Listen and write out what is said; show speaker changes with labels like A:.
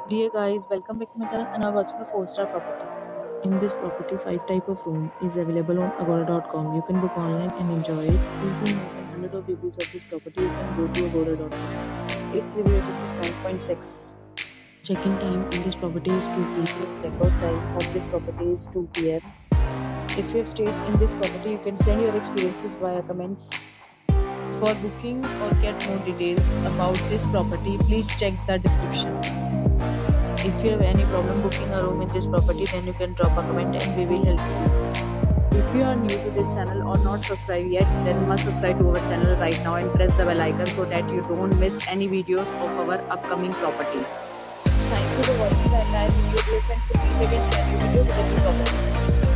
A: Dear guys, welcome back to my channel and are watching a 4-star property. In this property, 5 type of room is available on agoda.com. You can book online and enjoy it. To see more than 100 of reviews of this property, you can go to agoda.com. Its review rating is 9.6. Check-in time in this property is 2 p.m. Check-out time of this property is 2 p.m. If you have stayed in this property, you can send your experiences via comments. For booking or get more details about this property, please check the description. If you have any problem booking a room in this property, then you can drop a comment and we will help you. If you are new to this channel or not subscribed yet, then must subscribe to our channel right now and press the bell icon so that you don't miss any videos of our upcoming property. Thank you for watching the entire video. Dear friends, will meet again in a new video with a new property.